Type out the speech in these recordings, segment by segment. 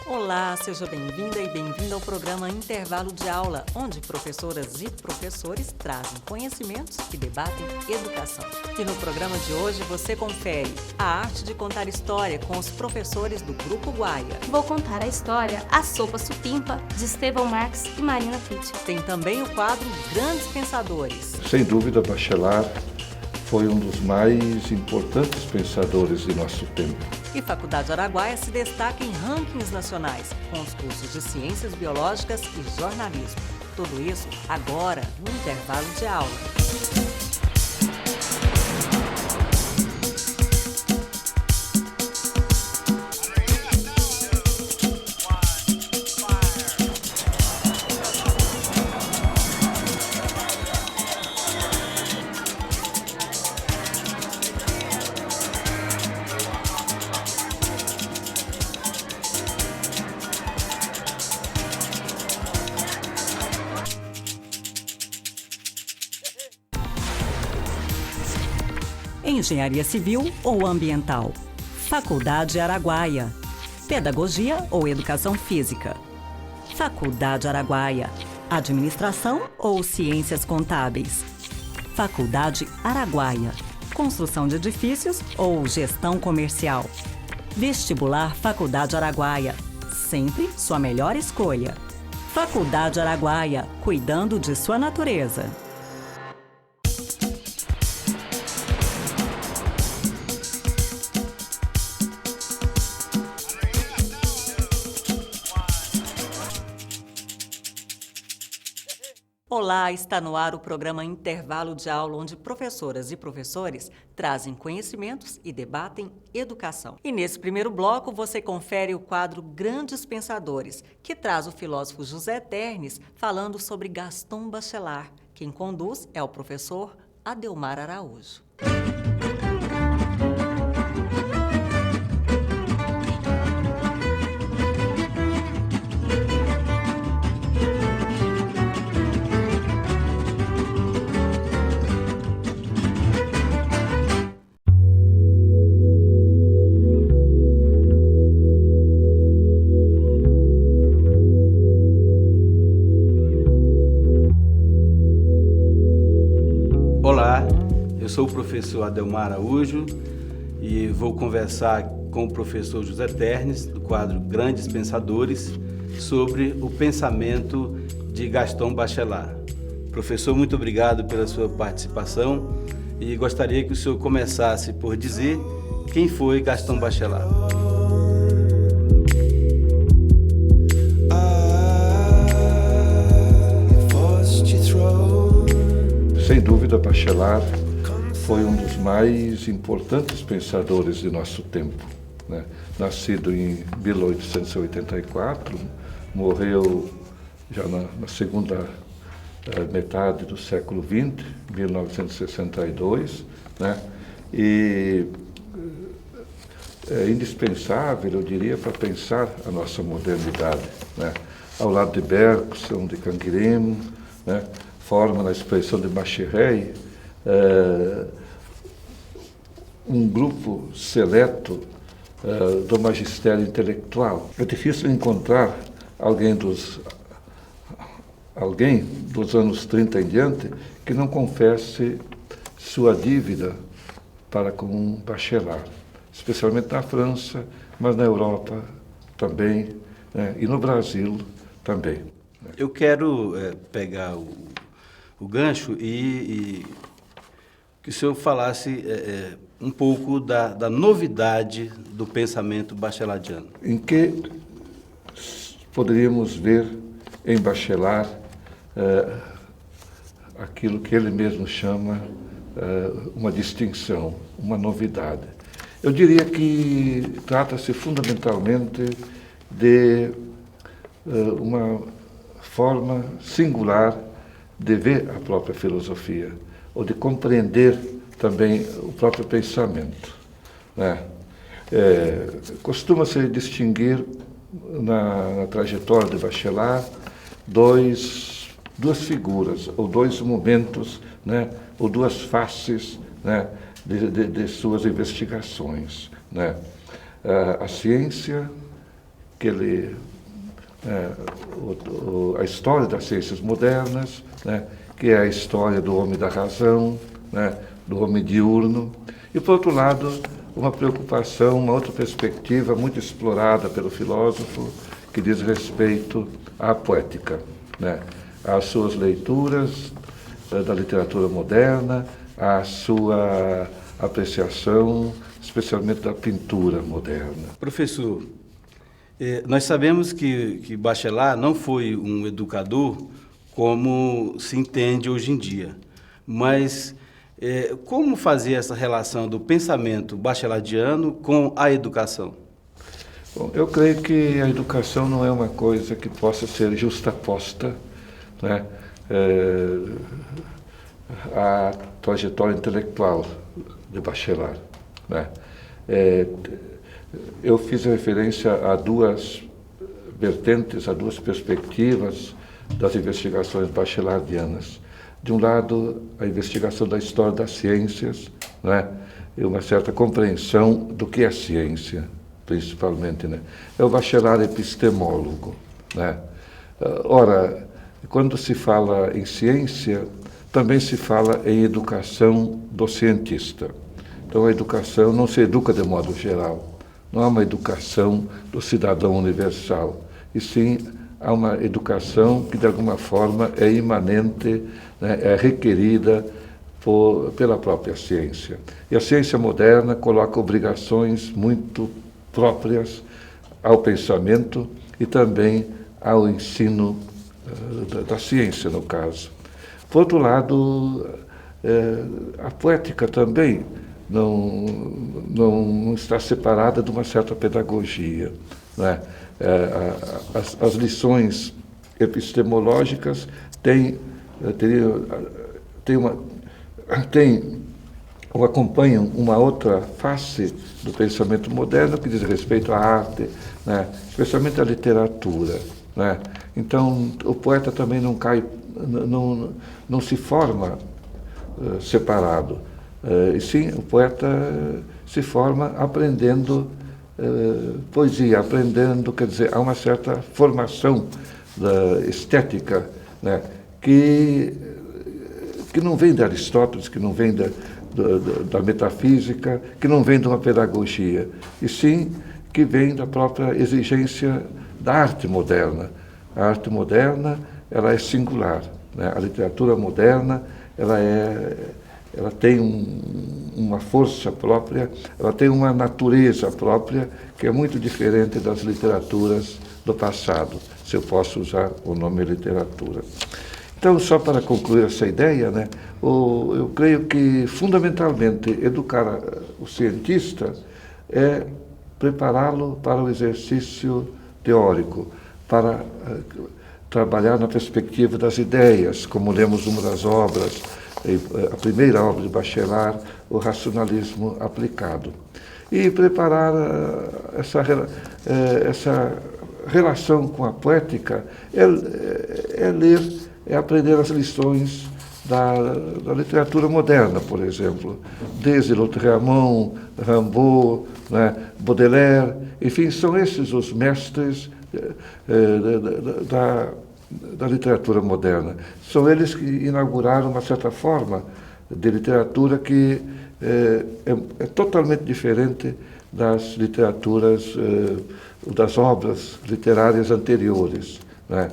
Olá, seja bem-vinda e bem-vindo ao programa Intervalo de Aula, onde professoras e professores trazem conhecimentos e debatem educação. E no programa de hoje você confere a arte de contar história com os professores do Grupo Guaia. Vou contar a história A Sopa Supimpa, de Estevão Marques e Marina Pitt. Tem também o quadro Grandes Pensadores. Sem dúvida, Bachelard foi um dos mais importantes pensadores de nosso tempo. E Faculdade Araguaia se destaca em rankings nacionais, com os cursos de Ciências Biológicas e Jornalismo. Tudo isso agora, no intervalo de aula. Engenharia Civil ou Ambiental, Faculdade Araguaia, Pedagogia ou Educação Física, Faculdade Araguaia, Administração ou Ciências Contábeis, Faculdade Araguaia, Construção de Edifícios ou Gestão Comercial, Vestibular Faculdade Araguaia, sempre sua melhor escolha. Faculdade Araguaia, cuidando de sua natureza. Olá, está no ar o programa Intervalo de Aula, onde professoras e professores trazem conhecimentos e debatem educação. E nesse primeiro bloco você confere o quadro Grandes Pensadores, que traz o filósofo José Ternes falando sobre Gaston Bachelard. Quem conduz é o professor Adelmar Araújo. Olá, eu sou o professor Adelmar Araújo e vou conversar com o professor José Ternes, do quadro Grandes Pensadores, sobre o pensamento de Gaston Bachelard. Professor, muito obrigado pela sua participação e gostaria que o senhor começasse por dizer quem foi Gaston Bachelard. Sem dúvida, Bachelard foi um dos mais importantes pensadores de nosso tempo, né? Nascido em 1884, morreu já na segunda metade do século XX, 1962, né? E é indispensável, eu diria, para pensar a nossa modernidade, né? Ao lado de Bergson, de Canguilhem, né? Forma, na expressão de Macherey, um grupo seleto do magistério intelectual. É difícil encontrar alguém dos anos 30 em diante que não confesse sua dívida para com Bachelard, especialmente na França, mas na Europa também, né? E no Brasil também. Eu quero pegar o gancho e que o senhor falasse um pouco da novidade do pensamento bachelardiano. Em que poderíamos ver em Bachelard aquilo que ele mesmo chama uma distinção, uma novidade. Eu diria que trata-se fundamentalmente de uma forma singular de ver a própria filosofia, ou de compreender também o próprio pensamento, né? Costuma-se distinguir na trajetória de Bachelard duas figuras, ou dois momentos, né? Ou duas faces, né? de suas investigações, né? A ciência a história das ciências modernas, né, que é a história do homem da razão, né, do homem diurno, e, por outro lado, uma preocupação, uma outra perspectiva muito explorada pelo filósofo, que diz respeito à poética, né, às suas leituras da literatura moderna, à sua apreciação, especialmente da pintura moderna. Professor, nós sabemos que Bachelard não foi um educador como se entende hoje em dia, mas como fazer essa relação do pensamento bachelardiano com a educação? Bom, eu creio que a educação não é uma coisa que possa ser justaposta, né, à trajetória intelectual de Bachelard, né? Eu fiz referência a duas vertentes, a duas perspectivas das investigações bachelardianas. De um lado, a investigação da história das ciências, né, e uma certa compreensão do que é ciência, principalmente, né? É o Bachelard epistemólogo, né? Ora, quando se fala em ciência, também se fala em educação do cientista. Então, a educação não se educa de modo geral. Não há uma educação do cidadão universal, e sim há uma educação que, de alguma forma, é imanente, né, é requerida pela própria ciência. E a ciência moderna coloca obrigações muito próprias ao pensamento e também ao ensino da ciência, no caso. Por outro lado, a poética também não está separada de uma certa pedagogia, né? As lições epistemológicas acompanham uma outra face do pensamento moderno que diz respeito à arte, né? Especialmente à literatura, né? Então, o poeta também não se forma separado. E sim, o poeta se forma aprendendo poesia, quer dizer, há uma certa formação estética, né, que não vem de Aristóteles, que não vem da metafísica, que não vem de uma pedagogia, e sim que vem da própria exigência da arte moderna. A arte moderna, ela é singular, né? A literatura moderna, ela tem uma força própria, ela tem uma natureza própria que é muito diferente das literaturas do passado, se eu posso usar o nome literatura. Então, só para concluir essa ideia, né, eu creio que, fundamentalmente, educar o cientista é prepará-lo para o exercício teórico, para trabalhar na perspectiva das ideias, como lemos uma das obras, a primeira obra de Bachelard, o racionalismo aplicado. E preparar essa relação com a poética é ler, é aprender as lições da literatura moderna, por exemplo, desde Lautréamont, Rimbaud, né, Baudelaire, enfim, são esses os mestres da literatura moderna. São eles que inauguraram uma certa forma de literatura que é totalmente diferente das literaturas, das obras literárias anteriores, né?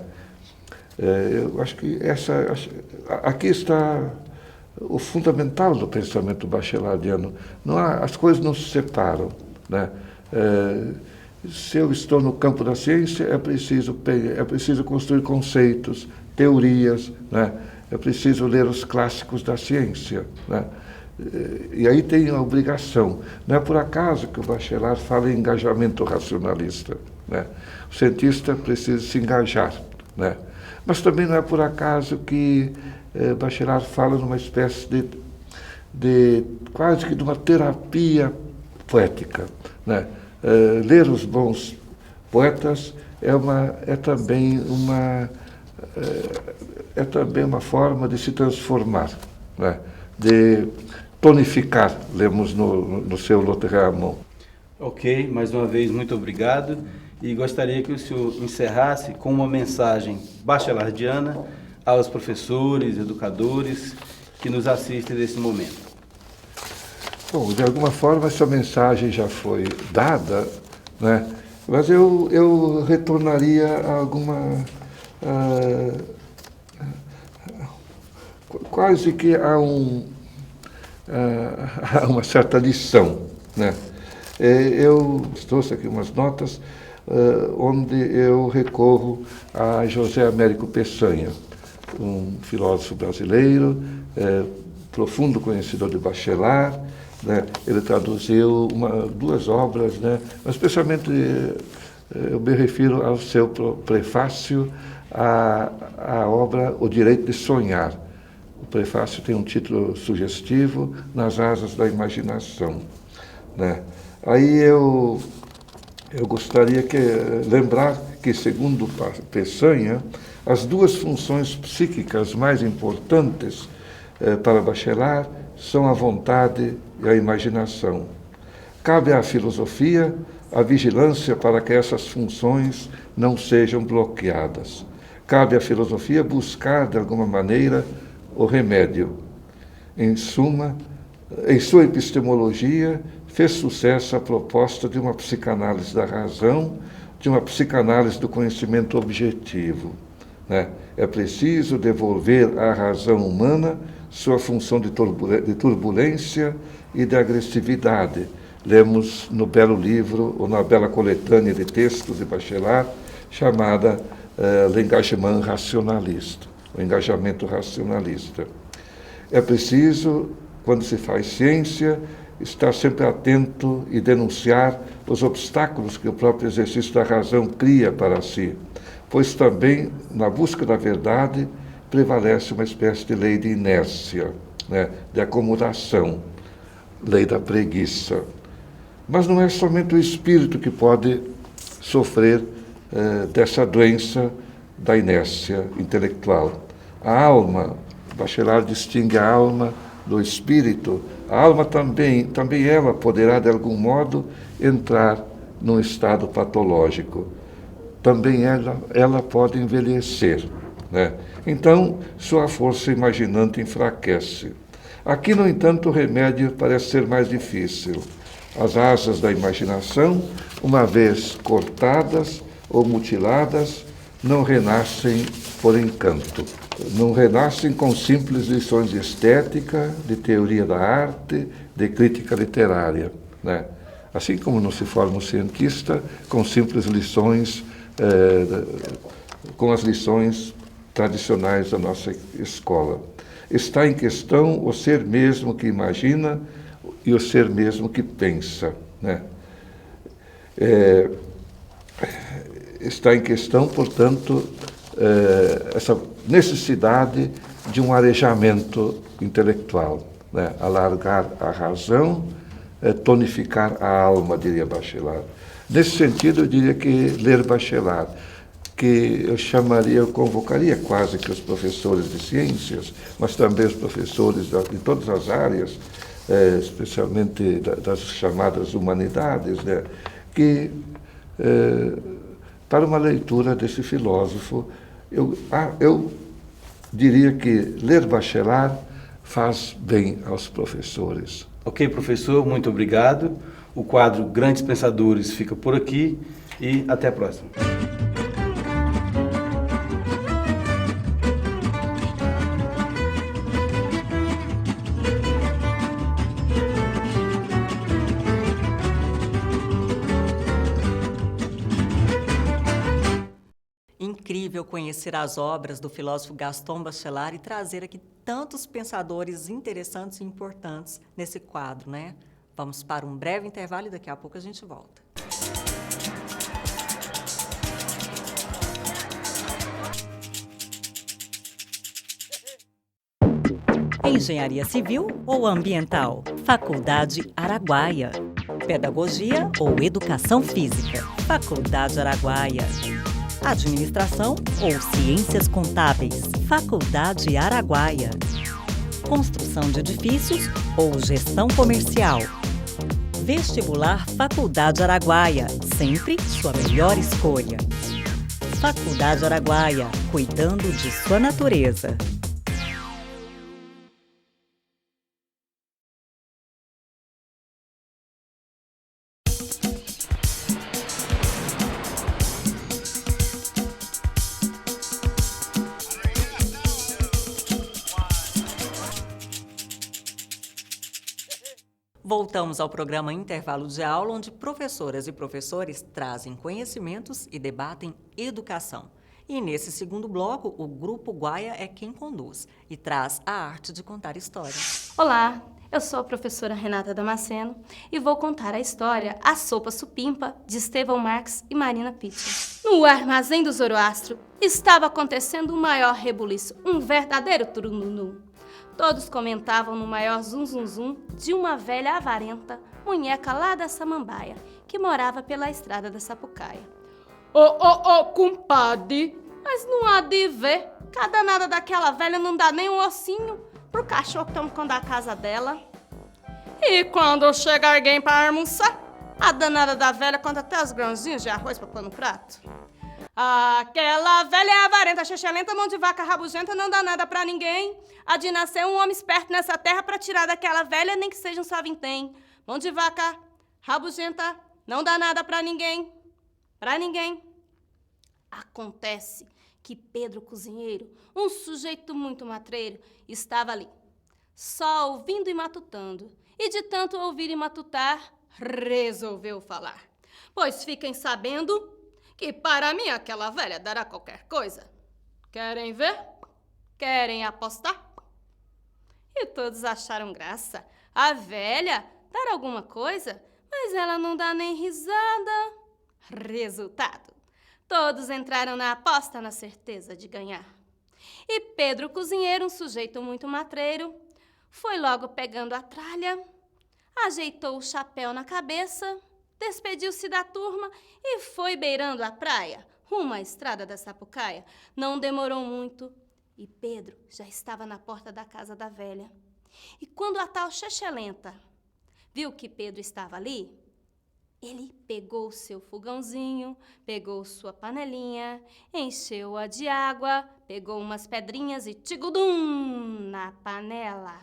Eu acho que aqui está o fundamental do pensamento bachelardiano. As coisas não se separam, né? Se eu estou no campo da ciência, é preciso construir conceitos, teorias, né? É preciso ler os clássicos da ciência, né? E aí tem a obrigação. Não é por acaso que o Bachelard fala em engajamento racionalista, né? O cientista precisa se engajar, né? Mas também não é por acaso que Bachelard fala numa espécie de quase que de uma terapia poética, né? Ler os bons poetas é também uma forma de se transformar, né? De tonificar, lemos no seu Lautréamont. Ok, mais uma vez, muito obrigado. e gostaria que o senhor encerrasse com uma mensagem bachelardiana aos professores, educadores que nos assistem nesse momento. Bom, de alguma forma essa mensagem já foi dada, né? Mas eu retornaria a alguma... quase que a uma certa lição, né? Eu trouxe aqui umas notas onde eu recorro a José Américo Peçanha, um filósofo brasileiro, profundo conhecedor de Bachelard, né? Ele traduziu duas obras, né? Mas especialmente eu me refiro ao seu prefácio à obra O Direito de Sonhar. O prefácio tem um título sugestivo, Nas Asas da Imaginação, né? Aí eu gostaria lembrar que, segundo Peçanha, as duas funções psíquicas mais importantes para Bachelard são a vontade e a imaginação. Cabe à filosofia a vigilância para que essas funções não sejam bloqueadas. Cabe à filosofia buscar, de alguma maneira, o remédio. Em suma, em sua epistemologia, fez sucesso a proposta de uma psicanálise da razão, de uma psicanálise do conhecimento objetivo, né? É preciso devolver à razão humana sua função de turbulência e de agressividade. Lemos no belo livro, ou na bela coletânea de textos de Bachelard, chamada L'Engagement racionaliste, o engajamento racionalista. É preciso, quando se faz ciência, estar sempre atento e denunciar os obstáculos que o próprio exercício da razão cria para si, pois também, na busca da verdade, prevalece uma espécie de lei de inércia, né, de acomodação, lei da preguiça. Mas não é somente o espírito que pode sofrer dessa doença da inércia intelectual. A alma, Bachelard distingue a alma do espírito. A alma também ela poderá, de algum modo, entrar num estado patológico. Também ela pode envelhecer, né? Então, sua força imaginante enfraquece. Aqui, no entanto, o remédio parece ser mais difícil. As asas da imaginação, uma vez cortadas ou mutiladas, não renascem por encanto. Não renascem com simples lições de estética, de teoria da arte, de crítica literária, né? Assim como não se forma um cientista com simples lições, com as lições tradicionais da nossa escola. Está em questão o ser mesmo que imagina e o ser mesmo que pensa, né? Está em questão, portanto, essa necessidade de um arejamento intelectual, né? Alargar a razão, tonificar a alma, diria Bachelard. Nesse sentido, eu diria que ler Bachelard, que eu convocaria quase que os professores de ciências, mas também os professores de todas as áreas, especialmente das chamadas humanidades, né? Que para uma leitura desse filósofo, eu diria que ler Bachelard faz bem aos professores. Ok, professor, muito obrigado. O quadro Grandes Pensadores fica por aqui e até a próxima. Incrível conhecer as obras do filósofo Gaston Bachelard e trazer aqui tantos pensadores interessantes e importantes nesse quadro, né? Vamos para um breve intervalo e daqui a pouco a gente volta. Engenharia Civil ou Ambiental? Faculdade Araguaia. Pedagogia ou Educação Física? Faculdade Araguaia. Administração ou Ciências Contábeis? Faculdade Araguaia. Construção de edifícios ou Gestão Comercial? Vestibular Faculdade Araguaia, sempre sua melhor escolha. Faculdade Araguaia, cuidando de sua natureza. Voltamos ao programa Intervalo de Aula, onde professoras e professores trazem conhecimentos e debatem educação. E nesse segundo bloco, o Grupo Guaia é quem conduz e traz a arte de contar histórias. Olá, eu sou a professora Renata Damasceno e vou contar a história A Sopa Supimpa, de Estevão Marx e Marina Pitti. No armazém do Zoroastro estava acontecendo o maior rebuliço, um verdadeiro turununu. Todos comentavam no maior zum-zum-zum de uma velha avarenta, munheca lá da Samambaia, que morava pela estrada da Sapucaia. Compadre, mas não há de ver, que a danada daquela velha não dá nem um ossinho pro cachorro que tomam da casa dela. E quando chega alguém para almoçar, a danada da velha conta até os grãozinhos de arroz para pôr no prato. Aquela velha é avarenta, xixelenta, mão de vaca rabugenta, não dá nada pra ninguém. Há de nascer um homem esperto nessa terra pra tirar daquela velha, nem que seja um só vintém. Mão de vaca rabugenta, não dá nada pra ninguém. Pra ninguém. Acontece que Pedro Cozinheiro, um sujeito muito matreiro, estava ali, só ouvindo e matutando. E de tanto ouvir e matutar, resolveu falar. Pois fiquem sabendo que para mim aquela velha dará qualquer coisa. Querem ver? Querem apostar? E todos acharam graça. A velha dar alguma coisa, mas ela não dá nem risada. Resultado: todos entraram na aposta na certeza de ganhar. E Pedro Cozinheiro, um sujeito muito matreiro, foi logo pegando a tralha, ajeitou o chapéu na cabeça, despediu-se da turma e foi beirando a praia, rumo à estrada da Sapucaia. Não demorou muito e Pedro já estava na porta da casa da velha. E quando a tal xexelenta viu que Pedro estava ali, ele pegou seu fogãozinho, pegou sua panelinha, encheu-a de água, pegou umas pedrinhas e tigudum na panela.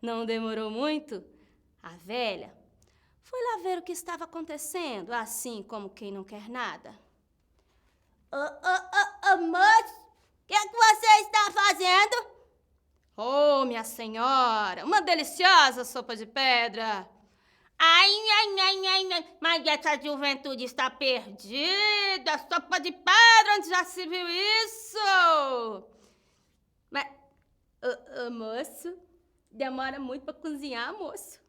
Não demorou muito, a velha foi lá ver o que estava acontecendo, assim como quem não quer nada. Moço, o que é que você está fazendo? Oh, minha senhora, uma deliciosa sopa de pedra. Ai, mas essa juventude está perdida. Sopa de pedra, onde já se viu isso? Mas, moço, demora muito para cozinhar, moço.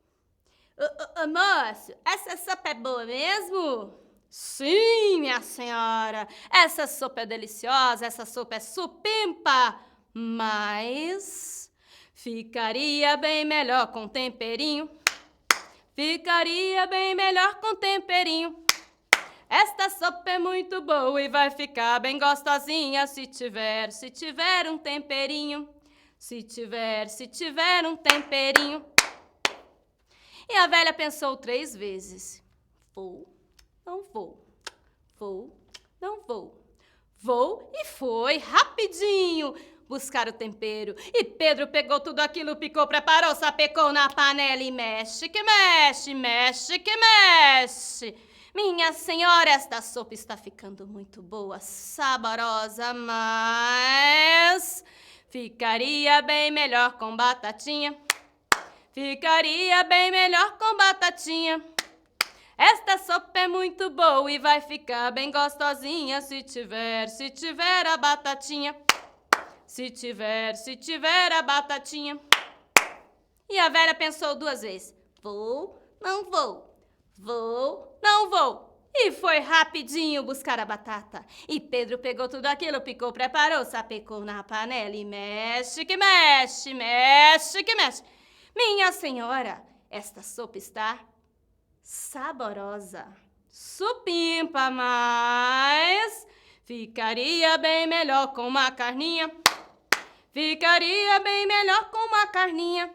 Moço, essa sopa é boa mesmo? Sim, minha senhora, essa sopa é deliciosa, essa sopa é supimpa, mas ficaria bem melhor com temperinho. Ficaria bem melhor com temperinho. Esta sopa é muito boa e vai ficar bem gostosinha se tiver um temperinho. Se tiver um temperinho. E a velha pensou 3 vezes. Vou, não vou. Vou, não vou. Vou e foi, rapidinho, buscar o tempero. E Pedro pegou tudo aquilo, picou, preparou, sapecou na panela e mexe que mexe, mexe que mexe. Minha senhora, esta sopa está ficando muito boa, saborosa, mas ficaria bem melhor com batatinha. Ficaria bem melhor com batatinha. Esta sopa é muito boa e vai ficar bem gostosinha se tiver a batatinha. Se tiver a batatinha. E a velha pensou 2 vezes. Vou, não vou. Vou, não vou. E foi rapidinho buscar a batata. E Pedro pegou tudo aquilo, picou, preparou, sapecou na panela e mexe que mexe, mexe que mexe. Minha senhora, esta sopa está saborosa. Supimpa, mas ficaria bem melhor com uma carninha. Ficaria bem melhor com uma carninha.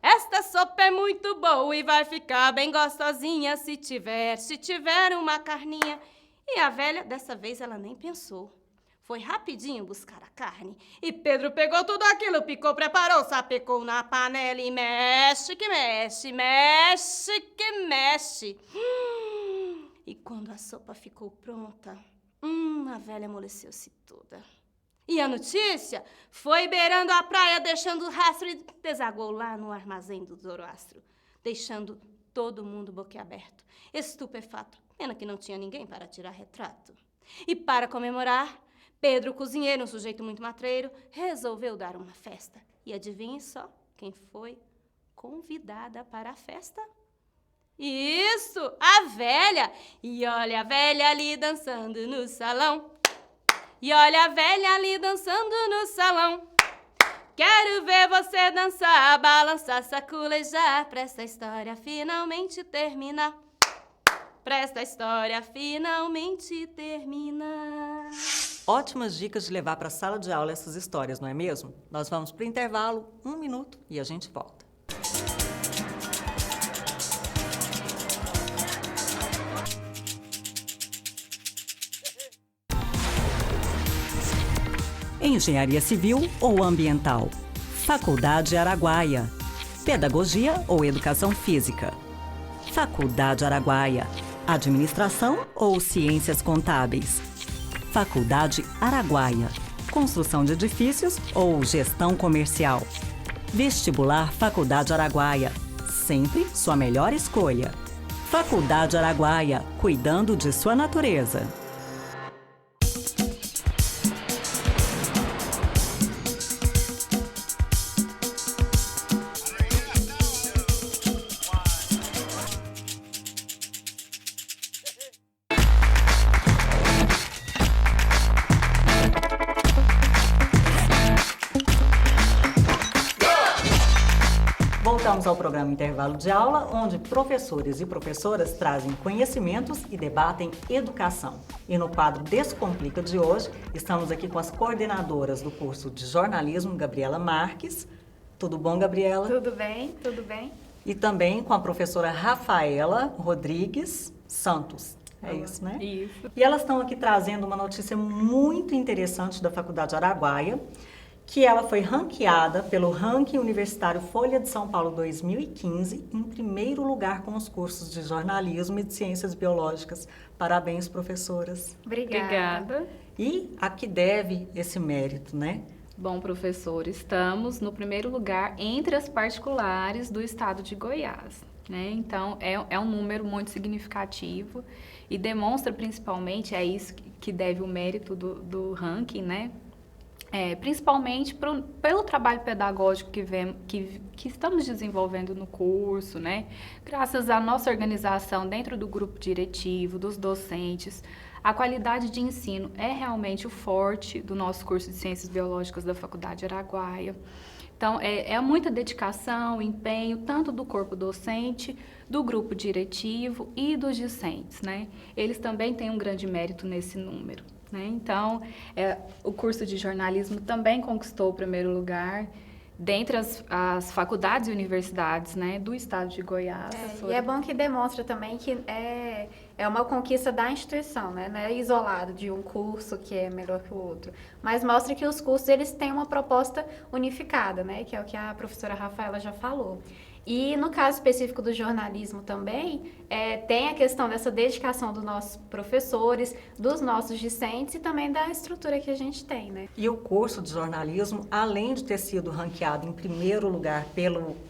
esta sopa é muito boa e vai ficar bem gostosinha se tiver uma carninha. E a velha, dessa vez, ela nem pensou. Foi rapidinho buscar a carne. E Pedro pegou tudo aquilo, picou, preparou, sapecou na panela e mexe que mexe, mexe que mexe. E quando a sopa ficou pronta, a velha amoleceu-se toda. E a notícia foi beirando a praia, deixando rastro e desaguou lá no armazém do Zoroastro, deixando todo mundo boquiaberto, estupefato. Pena que não tinha ninguém para tirar retrato. E para comemorar, Pedro, cozinheiro, um sujeito muito matreiro, resolveu dar uma festa. E adivinhe só quem foi convidada para a festa? Isso, a velha! E olha a velha ali dançando no salão. E olha a velha ali dançando no salão. Quero ver você dançar, balançar, saculejar, pra esta história finalmente terminar. Pra esta história finalmente terminar. Ótimas dicas de levar para a sala de aula essas histórias, não é mesmo? Nós vamos para o intervalo, 1 minuto, e a gente volta. Engenharia Civil ou Ambiental? Faculdade Araguaia. Pedagogia ou Educação Física? Faculdade Araguaia. Administração ou Ciências Contábeis? Faculdade Araguaia. Construção de edifícios ou Gestão Comercial? Vestibular Faculdade Araguaia. Sempre sua melhor escolha. Faculdade Araguaia. Cuidando de sua natureza. Voltamos ao programa Intervalo de Aula, onde professores e professoras trazem conhecimentos e debatem educação. E no quadro Descomplica de hoje, estamos aqui com as coordenadoras do curso de jornalismo, Gabriela Marques. Tudo bom, Gabriela? Tudo bem, tudo bem. E também com a professora Rafaela Rodrigues Santos. É isso, né? Isso. E elas estão aqui trazendo uma notícia muito interessante da Faculdade Araguaia, que ela foi ranqueada pelo Ranking Universitário Folha de São Paulo 2015 em primeiro lugar com os cursos de jornalismo e de ciências biológicas. Parabéns, professoras. Obrigada. E a que deve esse mérito, né? Bom, professor, estamos no primeiro lugar entre as particulares do estado de Goiás, né? Então, é um número muito significativo e demonstra principalmente, é isso que deve o mérito do ranking, né? Principalmente pelo trabalho pedagógico que estamos desenvolvendo no curso, né? Graças à nossa organização dentro do grupo diretivo, dos docentes, a qualidade de ensino é realmente o forte do nosso curso de Ciências Biológicas da Faculdade Araguaia. Então, é muita dedicação, empenho, tanto do corpo docente, do grupo diretivo e dos discentes, né? Eles também têm um grande mérito nesse número. Né? Então, o curso de jornalismo também conquistou o primeiro lugar dentre as faculdades e universidades, né, do estado de Goiás. E é bom que demonstra também que é uma conquista da instituição, né? Não é isolado de um curso que é melhor que o outro, mas mostra que os cursos eles têm uma proposta unificada, né? Que é o que a professora Rafaela já falou. E no caso específico do jornalismo também, tem a questão dessa dedicação dos nossos professores, dos nossos discentes e também da estrutura que a gente tem, né? E o curso de jornalismo, além de ter sido ranqueado em primeiro lugar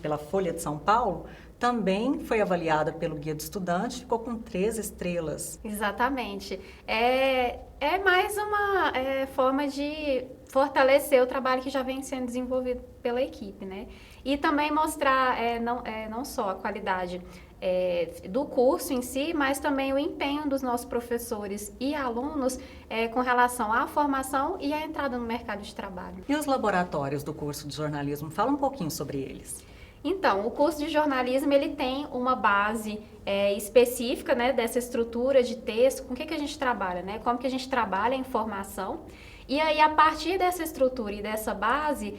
pela Folha de São Paulo, também foi avaliada pelo Guia do Estudante, ficou com 3 estrelas. Exatamente. É mais uma forma de fortalecer o trabalho que já vem sendo desenvolvido pela equipe, né? E também mostrar não só a qualidade do curso em si, mas também o empenho dos nossos professores e alunos com relação à formação e à entrada no mercado de trabalho. E os laboratórios do curso de jornalismo? Fala um pouquinho sobre eles. Então, o curso de jornalismo ele tem uma base específica, né, dessa estrutura de texto, com o que a gente trabalha, né? Como que a gente trabalha a informação. E aí, a partir dessa estrutura e dessa base,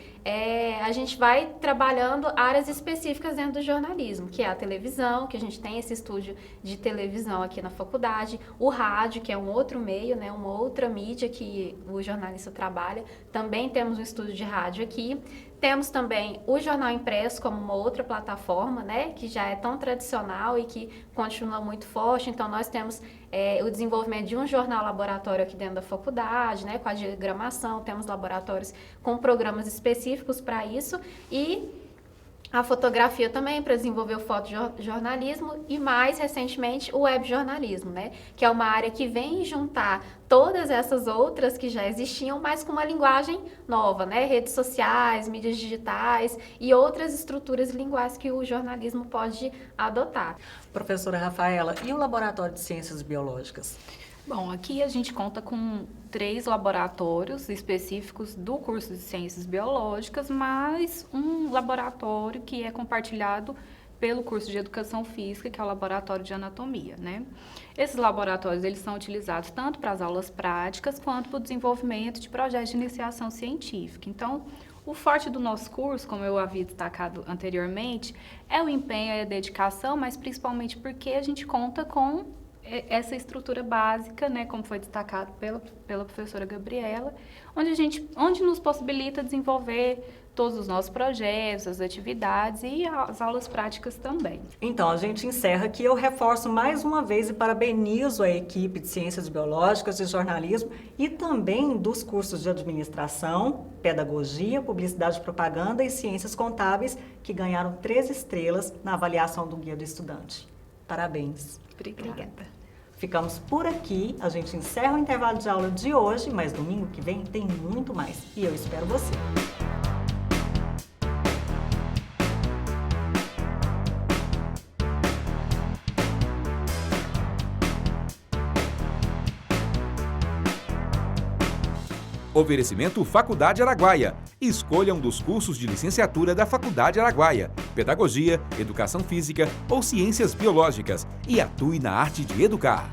a gente vai trabalhando áreas específicas dentro do jornalismo, que é a televisão, que a gente tem esse estúdio de televisão aqui na faculdade, o rádio, que é um outro meio, né, uma outra mídia que o jornalista trabalha, também temos um estúdio de rádio aqui. Temos também o jornal impresso como uma outra plataforma, né, que já é tão tradicional e que continua muito forte. Então, nós temos o desenvolvimento de um jornal laboratório aqui dentro da faculdade, né, com a diagramação, temos laboratórios com programas específicos para isso e a fotografia também para desenvolver o fotojornalismo e, mais recentemente, o webjornalismo, né? Que é uma área que vem juntar todas essas outras que já existiam, mas com uma linguagem nova, né? Redes sociais, mídias digitais e outras estruturas linguais que o jornalismo pode adotar. Professora Rafaela, e o Laboratório de Ciências Biológicas? Bom, aqui a gente conta com 3 laboratórios específicos do curso de Ciências Biológicas, mais um laboratório que é compartilhado pelo curso de Educação Física, que é o Laboratório de Anatomia, né? Esses laboratórios, eles são utilizados tanto para as aulas práticas, quanto para o desenvolvimento de projetos de iniciação científica. Então, o forte do nosso curso, como eu havia destacado anteriormente, é o empenho e a dedicação, mas principalmente porque a gente conta com essa estrutura básica, né, como foi destacado pela professora Gabriela, onde nos possibilita desenvolver todos os nossos projetos, as atividades e as aulas práticas também. Então, a gente encerra aqui. Eu reforço mais uma vez e parabenizo a equipe de Ciências Biológicas e Jornalismo e também dos cursos de Administração, Pedagogia, Publicidade e Propaganda e Ciências Contábeis, que ganharam 3 estrelas na avaliação do Guia do Estudante. Parabéns. Obrigada. Ficamos por aqui. A gente encerra o intervalo de aula de hoje, mas domingo que vem tem muito mais. E eu espero você. Oferecimento Faculdade Araguaia. Escolha um dos cursos de licenciatura da Faculdade Araguaia, Pedagogia, Educação Física ou Ciências Biológicas e atue na arte de educar.